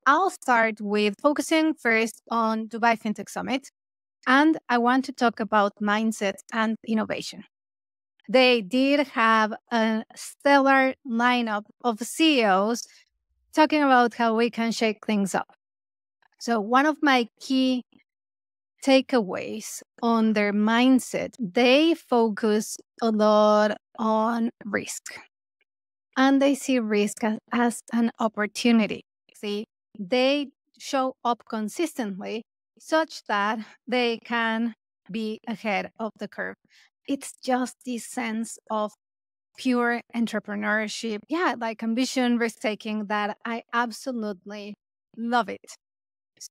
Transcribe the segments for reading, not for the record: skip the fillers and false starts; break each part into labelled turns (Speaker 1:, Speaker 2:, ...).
Speaker 1: I'll start with focusing first on Dubai FinTech Summit, and I want to talk about mindset and innovation. They did have a stellar lineup of CEOs talking about how we can shake things up. So, one of my key takeaways on their mindset, they focus a lot on risk and they see risk as an opportunity. See, they show up consistently such that they can be ahead of the curve. It's just this sense of pure entrepreneurship. Yeah, like ambition, risk taking that I absolutely love it.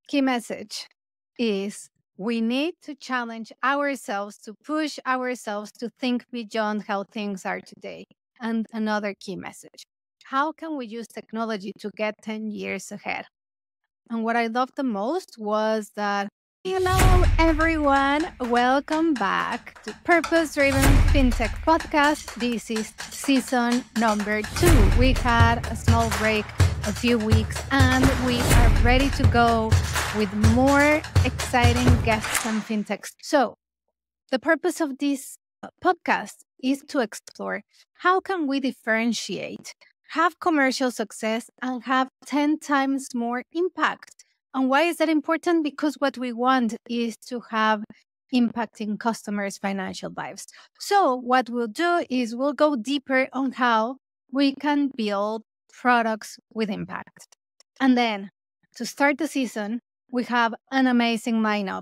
Speaker 1: Key message is we need to challenge ourselves, to push ourselves to think beyond how things are today. And another key message, how can we use technology to get 10 years ahead? And what I loved the most was that, hello, everyone. Welcome back to Purpose Driven FinTech Podcast. This is season number 2. We had a small break a few weeks and we are ready to go with more exciting guests and FinTechs. So the purpose of this podcast is to explore how can we differentiate, have commercial success, and have 10 times more impact. And why is that important? Because what we want is to have impact in customers' financial lives. So what we'll do is we'll go deeper on how we can build products with impact. And then to start the season, we have an amazing lineup.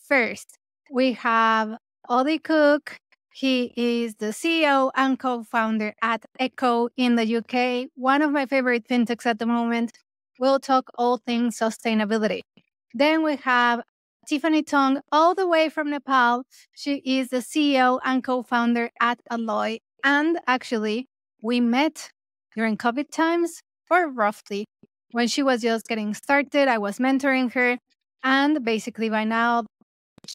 Speaker 1: First, we have Ollie Cook. He is the CEO and co-founder at Echo in the UK, one of my favorite fintechs at the moment. We'll talk all things sustainability. Then we have Tiffany Tong, all the way from Nepal. She is the CEO and co-founder at Alloy. And actually, we met during COVID times, or roughly, when she was just getting started. I was mentoring her. And basically, by now,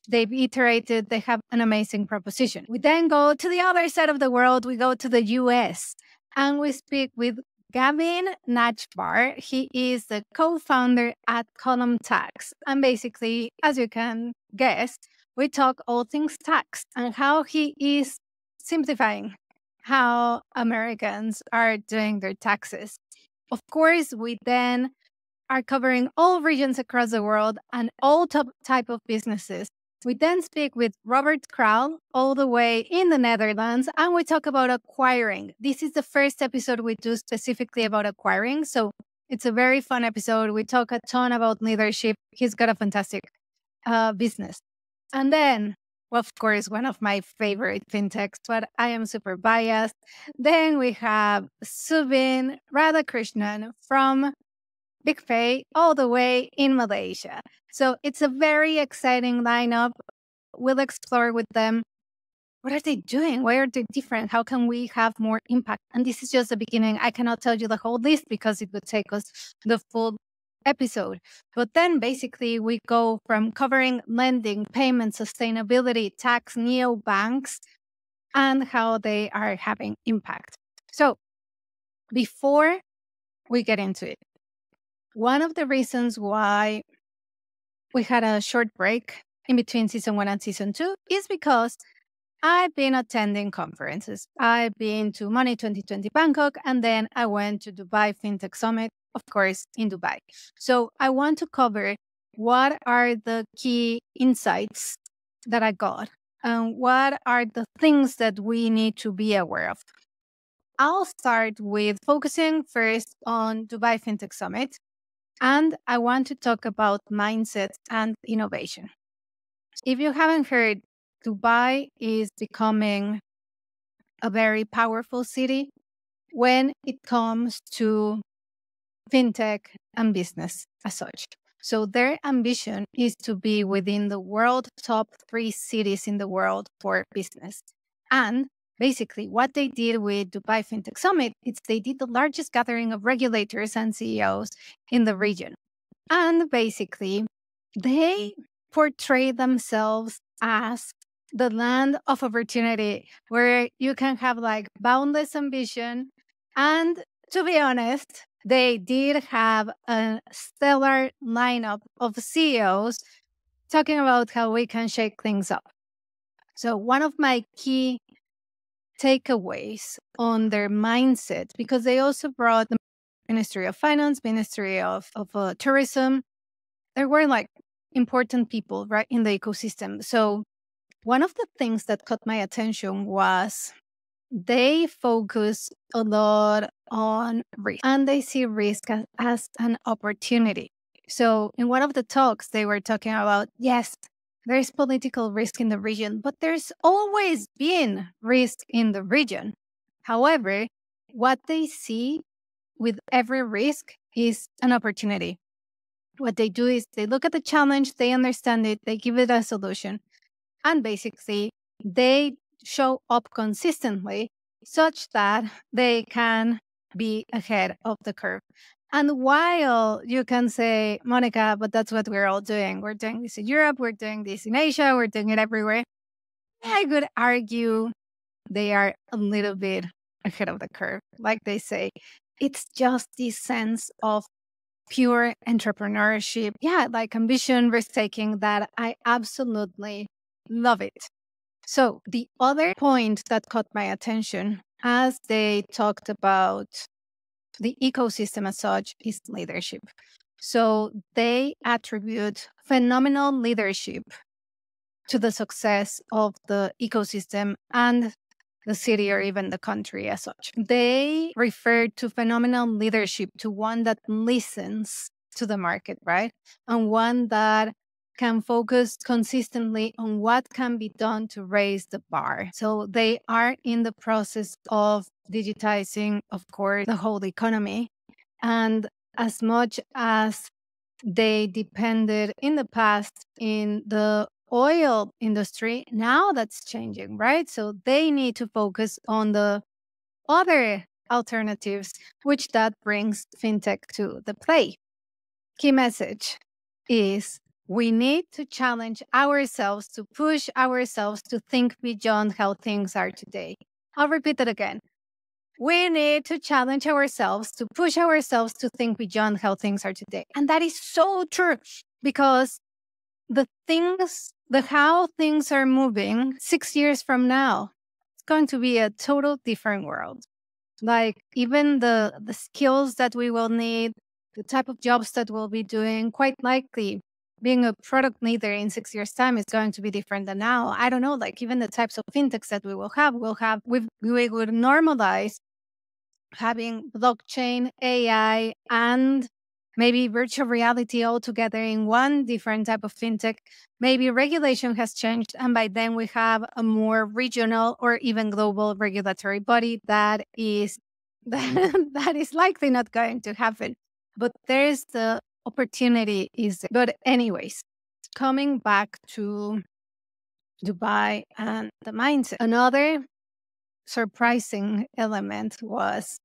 Speaker 1: they've iterated, they have an amazing proposition. We then go to the other side of the world, we go to the US, and we speak with Gavin Nachbar. He is the co-founder at Column Tax. And basically, as you can guess, we talk all things tax and how he is simplifying how Americans are doing their taxes. Of course, we then are covering all regions across the world and all type of businesses. We then speak with Robert Kral, all the way in the Netherlands, and we talk about acquiring. This is the first episode we do specifically about acquiring, so it's a very fun episode. We talk a ton about leadership. He's got a fantastic business. And then, well, of course, one of my favorite fintechs, but I am super biased. Then we have Subin Radhakrishnan from Big Pay all the way in Malaysia. So it's a very exciting lineup. We'll explore with them. What are they doing? Why are they different? How can we have more impact? And this is just the beginning. I cannot tell you the whole list because it would take us the full episode. But then basically we go from covering lending, payment, sustainability, tax, neobanks, and how they are having impact. So before we get into it, one of the reasons why we had a short break in between season 1 and season 2 is because I've been attending conferences. I've been to Money20 Bangkok, and then I went to Dubai FinTech Summit, of course, in Dubai. So I want to cover what are the key insights that I got and what are the things that we need to be aware of. I'll start with focusing first on Dubai FinTech Summit. And I want to talk about mindset and innovation. If you haven't heard, Dubai is becoming a very powerful city when it comes to fintech and business as such. So their ambition is to be within the world top 3 cities in the world for business. And basically, what they did with Dubai FinTech Summit is they did the largest gathering of regulators and CEOs in the region. And basically, they portray themselves as the land of opportunity where you can have like boundless ambition. And to be honest, They did have a stellar lineup of CEOs talking about how we can shake things up. So, one of my key takeaways on their mindset, because they also brought the Ministry of Finance, Ministry of Tourism. There were like important people right in the ecosystem. So one of the things that caught my attention was they focus a lot on risk and they see risk as an opportunity. So in one of the talks, they were talking about, yes, there's political risk in the region, but there's always been risk in the region. However, what they see with every risk is an opportunity. What they do is they look at the challenge, they understand it, they give it a solution, and basically they show up consistently such that they can be ahead of the curve. And while you can say, Monica, but that's what we're all doing. We're doing this in Europe, we're doing this in Asia, we're doing it everywhere. I could argue they are a little bit ahead of the curve. Like they say, it's just this sense of pure entrepreneurship. Yeah, like ambition, risk taking that I absolutely love it. So, the other point that caught my attention as they talked about the ecosystem as such is leadership. So, they attribute phenomenal leadership to the success of the ecosystem and the city or even the country as such. They refer to phenomenal leadership to one that listens to the market, right? And one that can focus consistently on what can be done to raise the bar. So they are in the process of digitizing, of course, the whole economy. And as much as they depended in the past in the oil industry, now that's changing, right? So they need to focus on the other alternatives, which that brings fintech to the play. Key message is we need to challenge ourselves, to push ourselves to think beyond how things are today. I'll repeat it again. We need to challenge ourselves, to push ourselves to think beyond how things are today. And that is so true because the how things are moving 6 years from now, it's going to be a total different world. Like even the skills that we will need, the type of jobs that we'll be doing, quite likely being a product leader in 6 years' time is going to be different than now. I don't know, like even the types of fintechs that we will have, we would normalize having blockchain, AI, and maybe virtual reality all together in one different type of fintech. Maybe regulation has changed, and by then we have a more regional or even global regulatory body that is that is likely not going to happen. But there's the opportunity is there. But anyways, coming back to Dubai and the mindset. Another surprising element was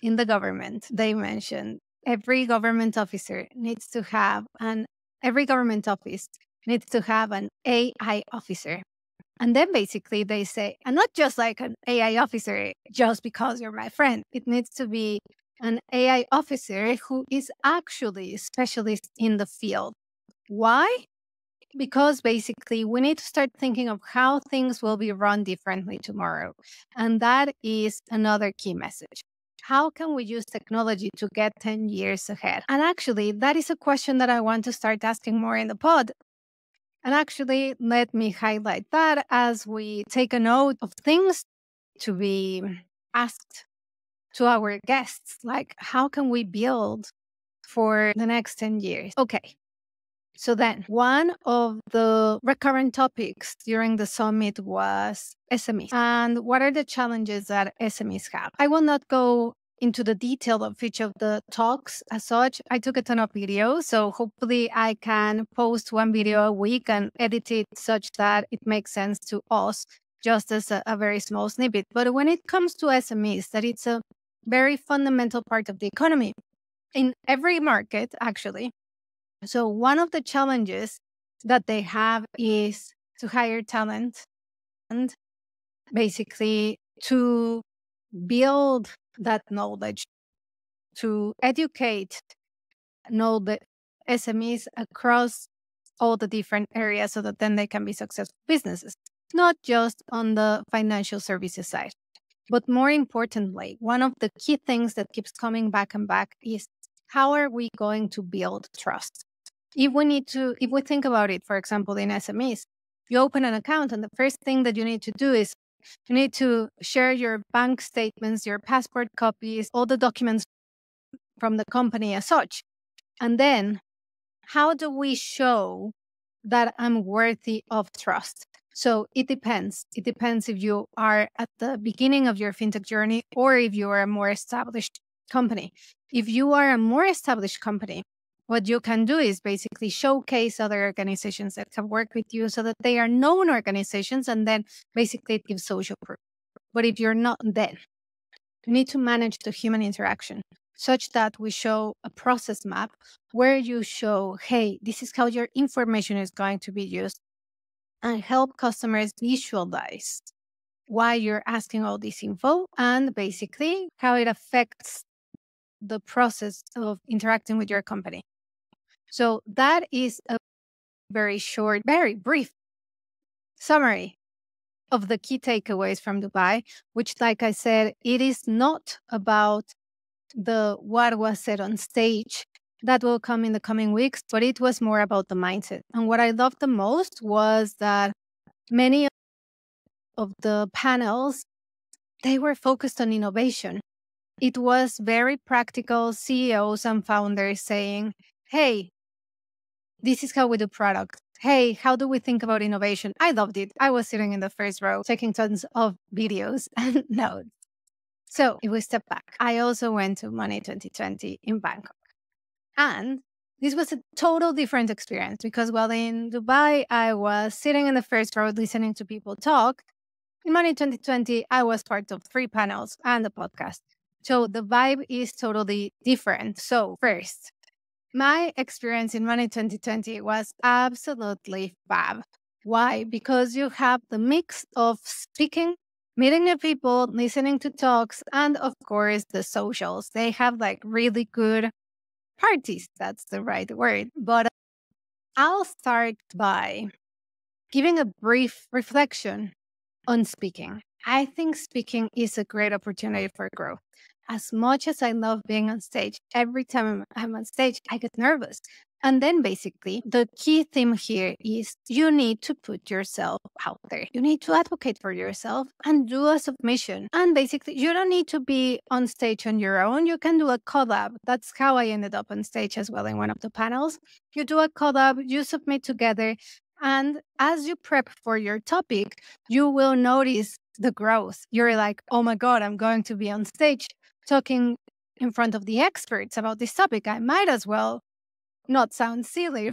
Speaker 1: in the government, they mentioned every government office needs to have an AI officer. And then basically they say, and not just like an AI officer just because you're my friend. It needs to be an AI officer who is actually a specialist in the field. Why? Because basically we need to start thinking of how things will be run differently tomorrow. And that is another key message. How can we use technology to get 10 years ahead? And actually, that is a question that I want to start asking more in the pod. And actually, let me highlight that as we take a note of things to be asked to our guests, like how can we build for the next 10 years? Okay. So then, one of the recurrent topics during the summit was SMEs. And what are the challenges that SMEs have? I will not go into the detail of each of the talks as such. I took a ton of videos, so hopefully I can post one video a week and edit it such that it makes sense to us, just as a very small snippet. But when it comes to SMEs, that it's a very fundamental part of the economy in every market, actually. So one of the challenges that they have is to hire talent and basically to build that knowledge. to educate know the SMEs across all the different areas so that then they can be successful businesses, not just on the financial services side. But more importantly, one of the key things that keeps coming back and back is how are we going to build trust? If we think about it, for example, in SMEs, you open an account and the first thing that you need to do is you need to share your bank statements, your passport copies, all the documents from the company as such. And then how do we show that I'm worthy of trust? So it depends. It depends if you are at the beginning of your fintech journey or if you are a more established company. If you are a more established company, what you can do is basically showcase other organizations that have worked with you so that they are known organizations, and then basically it gives social proof. But if you're not, then you need to manage the human interaction such that we show a process map where you show, hey, this is how your information is going to be used, and help customers visualize why you're asking all this info and basically how it affects the process of interacting with your company. So that is a very short, very brief summary of the key takeaways from Dubai, which, like I said, it is not about the what was said on stage. That will come in the coming weeks, but it was more about the mindset. And what I loved the most was that many of the panels, they were focused on innovation. It was very practical CEOs and founders saying, hey, this is how we do product. Hey, how do we think about innovation? I loved it. I was sitting in the first row taking tons of videos and notes. So if we step back, I also went to Money 2020 in Bangkok. And this was a total different experience because while in Dubai, I was sitting in the first row listening to people talk. In Money 2020, I was part of 3 panels and a podcast. So the vibe is totally different. So first, my experience in Money 2020 was absolutely fab. Why? Because you have the mix of speaking, meeting new people, listening to talks, and of course, the socials. They have like really good parties. That's the right word. But I'll start by giving a brief reflection on speaking. I think speaking is a great opportunity for growth. As much as I love being on stage, every time I'm on stage, I get nervous. And then basically, the key theme here is you need to put yourself out there. You need to advocate for yourself and do a submission. And basically, you don't need to be on stage on your own. You can do a collab. That's how I ended up on stage as well in one of the panels. You do a collab, you submit together. And as you prep for your topic, you will notice the growth. You're like, oh my God, I'm going to be on stage talking in front of the experts about this topic. I might as well not sound silly.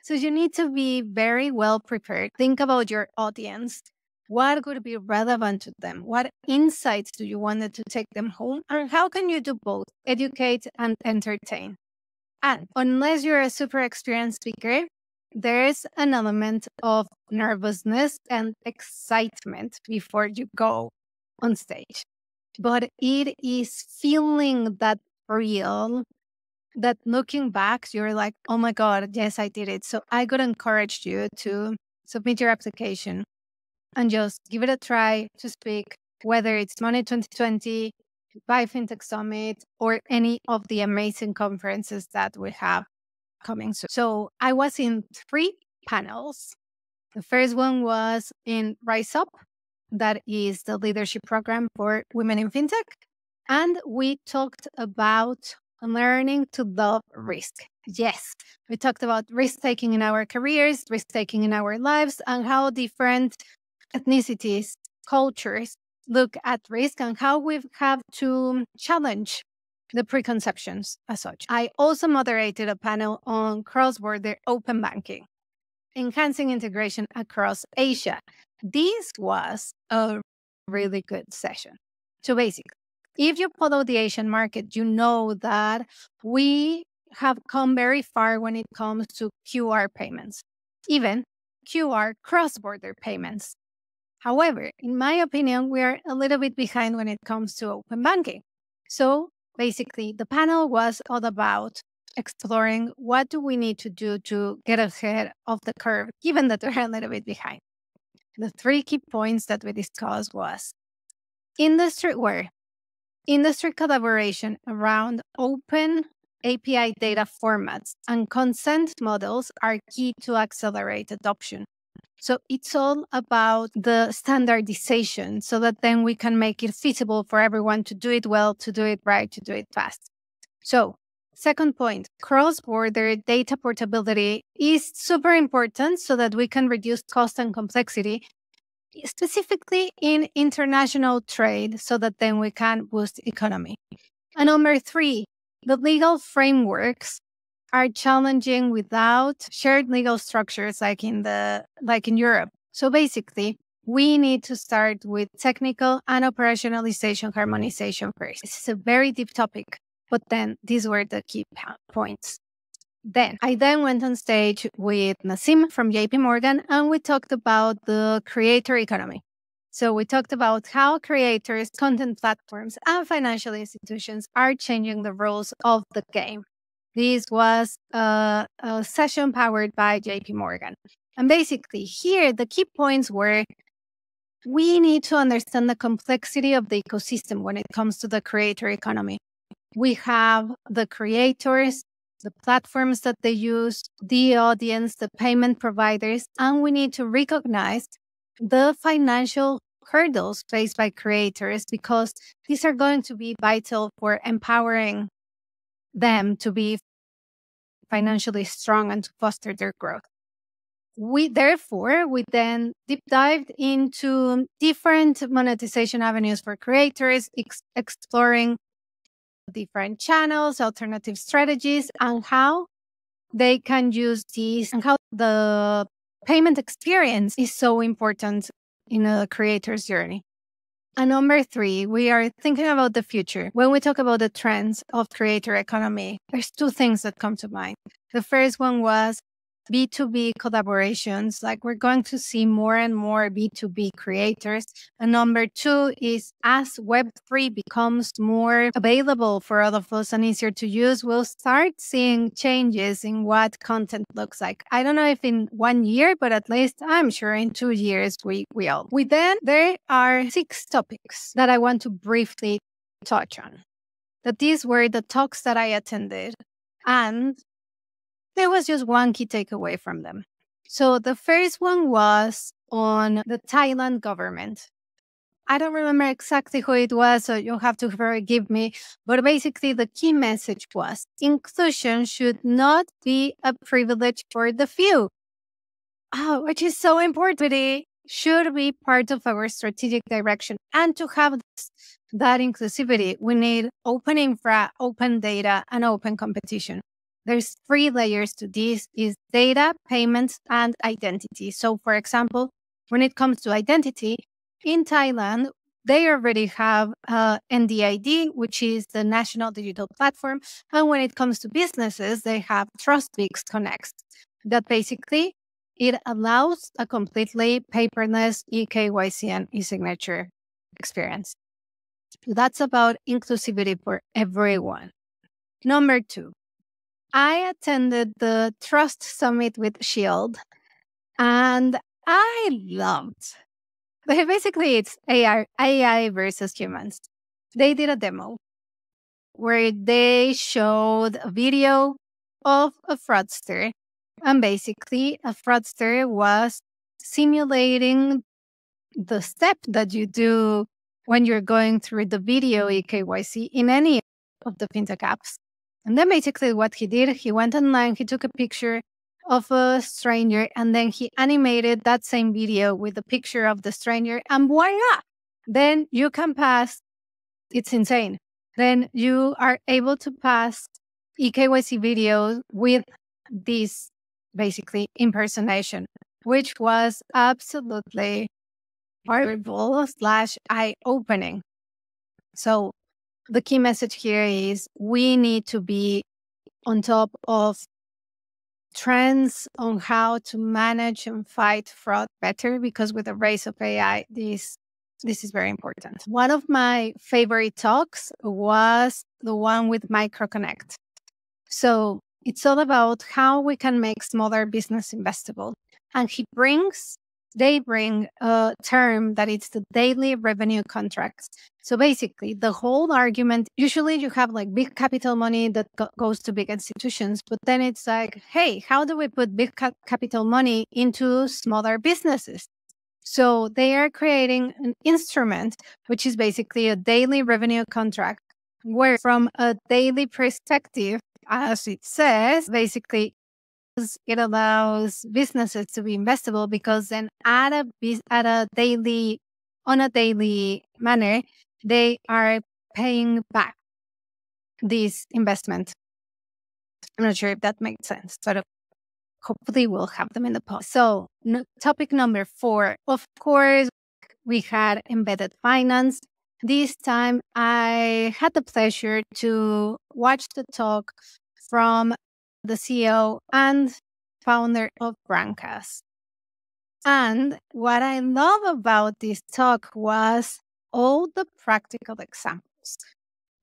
Speaker 1: So you need to be very well prepared. Think about your audience. What would be relevant to them? What insights do you want to take them home? Or how can you do both, educate and entertain? And unless you're a super experienced speaker, there's an element of nervousness and excitement before you go on stage. But it is feeling that real, that looking back, you're like, oh my God, yes, I did it. So I could encourage you to submit your application and just give it a try to speak, whether it's Money 2020, Dubai FinTech Summit, or any of the amazing conferences that we have coming soon. So I was in 3 panels. The first one was in Rise Up, that is the leadership program for women in fintech. And we talked about learning to love risk. Yes, we talked about risk taking in our careers, risk taking in our lives, and how different ethnicities, cultures look at risk and how we have to challenge the preconceptions as such. I also moderated a panel on cross-border open banking, enhancing integration across Asia. This was a really good session. So basically, if you follow the Asian market, you know that we have come very far when it comes to QR payments, even QR cross-border payments. However, in my opinion, we are a little bit behind when it comes to open banking. So basically, the panel was all about exploring what do we need to do to get ahead of the curve, given that we're a little bit behind. The three key points that we discussed was industry collaboration around open API data formats and consent models are key to accelerate adoption. So it's all about the standardization so that then we can make it feasible for everyone to do it well, to do it right, to do it fast. So, second point, cross-border data portability is super important so that we can reduce cost and complexity, specifically in international trade, so that then we can boost economy. And number three, the legal frameworks are challenging without shared legal structures like in Europe. So basically, we need to start with technical and operationalization harmonization first. This is a very deep topic, but then these were the key points. Then I went on stage with Nassim from JP Morgan, and we talked about the creator economy. So we talked about how creators, content platforms, and financial institutions are changing the rules of the game. This was a session powered by JP Morgan. And basically here, the key points were we need to understand the complexity of the ecosystem when it comes to the creator economy. We have the creators, the platforms that they use, the audience, the payment providers, and we need to recognize the financial hurdles faced by creators because these are going to be vital for empowering them to be financially strong and to foster their growth. We then deep dived into different monetization avenues for creators, exploring different channels, alternative strategies, and how they can use these and how the payment experience is so important in a creator's journey. And number three, we are thinking about the future. When we talk about the trends of creator economy, there's two things that come to mind. The first one was B2B collaborations, like we're going to see more and more B2B creators. And number two is as Web3 becomes more available for all of us and easier to use, we'll start seeing changes in what content looks like. I don't know if in 1 year, but at least I'm sure in 2 years we will. There are 6 topics that I want to briefly touch on. That these were the talks that I attended, and there was just one key takeaway from them. So the first one was on the Thailand government. I don't remember exactly who it was, so you'll have to forgive me. But basically, the key message was inclusion should not be a privilege for the few. Which is so important. It should be part of our strategic direction. And to have that inclusivity, we need open infra, open data, and open competition. There's 3 layers to this: is data, payments, and identity. So for example, when it comes to identity, in Thailand, they already have NDID, which is the National Digital Platform. And when it comes to businesses, they have TrustBix Connect. That basically, it allows a completely paperless eKYC and e-signature experience. That's about inclusivity for everyone. Number 2. I attended the Trust Summit with Shield, and I loved. Basically, it's AI versus humans. They did a demo where they showed a video of a fraudster, and basically, a fraudster was simulating the step that you do when you're going through the video eKYC in any of the FinTech apps. And then basically what he did, he went online, he took a picture of a stranger, and then he animated that same video with a picture of the stranger, and voila! Then you can pass, it's insane. Then you are able to pass eKYC videos with this basically impersonation, which was absolutely horrible / eye-opening. So the key message here is we need to be on top of trends on how to manage and fight fraud better, because with the rise of AI, this This is very important. One of my favorite talks was the one with MicroConnect. So it's all about how we can make smaller business investable. And they bring a term that it's the daily revenue contracts. So basically, the whole argument, usually you have like big capital money that goes to big institutions, but then it's like, hey, how do we put big capital money into smaller businesses? So they are creating an instrument, which is basically a daily revenue contract, where from a daily perspective, as it says, basically it allows businesses to be investable because then on a daily manner, they are paying back this investment. I'm not sure if that makes sense, but hopefully we'll have them in the post. So topic number 4, of course, we had embedded finance. This time I had the pleasure to watch the talk from the CEO and founder of Brancas. And what I love about this talk was all the practical examples.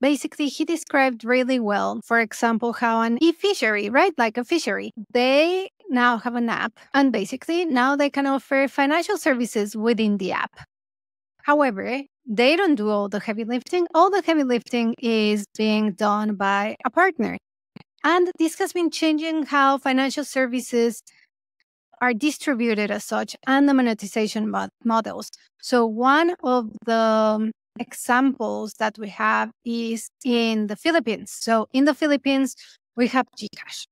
Speaker 1: Basically, he described really well, for example, how an e-fishery, right? Like a fishery, they now have an app, and basically now they can offer financial services within the app. However, they don't do all the heavy lifting. All the heavy lifting is being done by a partner. And this has been changing how financial services are distributed as such and the monetization models. So one of the examples that we have is in the Philippines. So in the Philippines, we have GCash,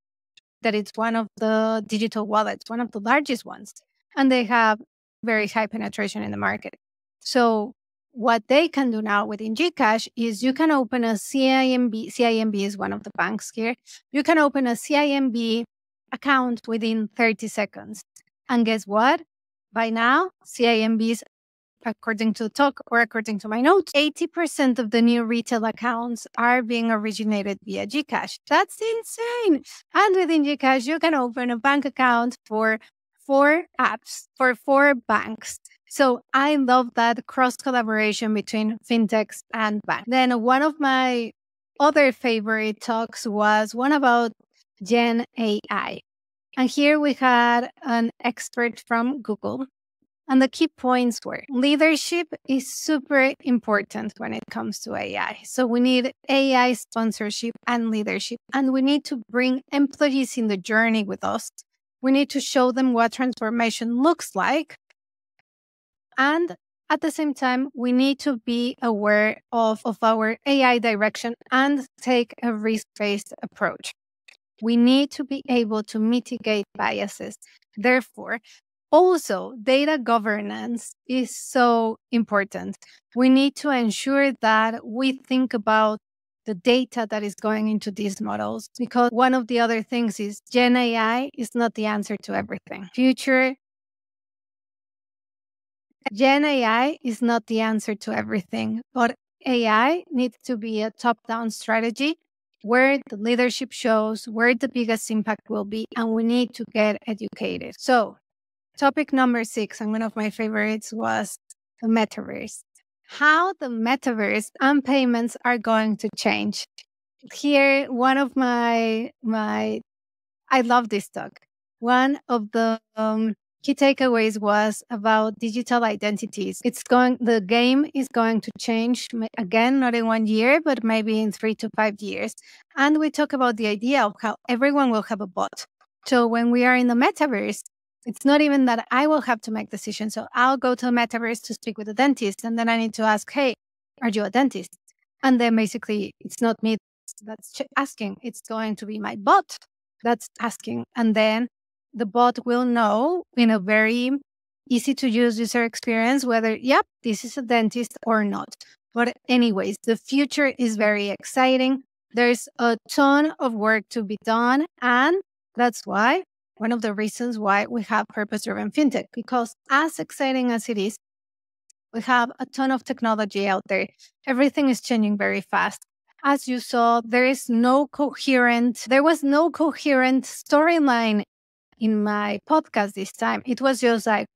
Speaker 1: that it's one of the digital wallets, one of the largest ones, and they have very high penetration in the market. So what they can do now within GCash is you can open a CIMB. CIMB is one of the banks here. You can open a CIMB account within 30 seconds. And guess what? By now, CIMBs, according to the talk or according to my notes, 80% of the new retail accounts are being originated via GCash. That's insane. And within GCash, you can open a bank account for 4 apps, for 4 banks. So I love that cross collaboration between FinTechs and banks. Then one of my other favorite talks was one about Gen AI. And here we had an expert from Google. And the key points were leadership is super important when it comes to AI. So we need AI sponsorship and leadership. And we need to bring employees in the journey with us. We need to show them what transformation looks like. And at the same time, we need to be aware of our AI direction and take a risk-based approach. We need to be able to mitigate biases. Therefore, also, data governance is so important. We need to ensure that we think about the data that is going into these models, because one of the other things is Gen AI is not the answer to everything. Gen AI is not the answer to everything, but AI needs to be a top-down strategy where the leadership shows where the biggest impact will be, and we need to get educated. So, topic number 6, and one of my favorites was the metaverse. How the metaverse and payments are going to change. Here, one of I love this talk. One of the key takeaways was about digital identities. The game is going to change again, not in 1 year, but maybe in 3 to 5 years. And we talk about the idea of how everyone will have a bot. So when we are in the metaverse, it's not even that I will have to make decisions. So I'll go to the metaverse to speak with a dentist, and then I need to ask, hey, are you a dentist? And then basically it's not me that's asking. It's going to be my bot that's asking. And then the bot will know in a very easy to use user experience whether, yep, this is a dentist or not. But anyways, the future is very exciting. There's a ton of work to be done. And that's why one of the reasons why we have purpose-driven fintech, because as exciting as it is, we have a ton of technology out there. Everything is changing very fast. As you saw, there was no coherent storyline in my podcast this time. It was just like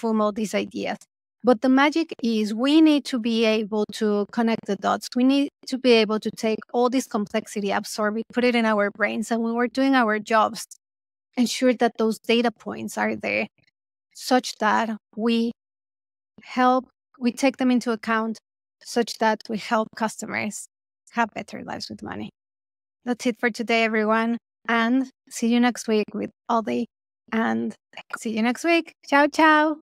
Speaker 1: all these ideas. But the magic is we need to be able to connect the dots. We need to be able to take all this complexity, absorb it, put it in our brains. And when we're doing our jobs, ensure that those data points are there such that we take them into account such that we help customers have better lives with money. That's it for today, everyone. And see you next week with Aldi. And see you next week. Ciao, ciao.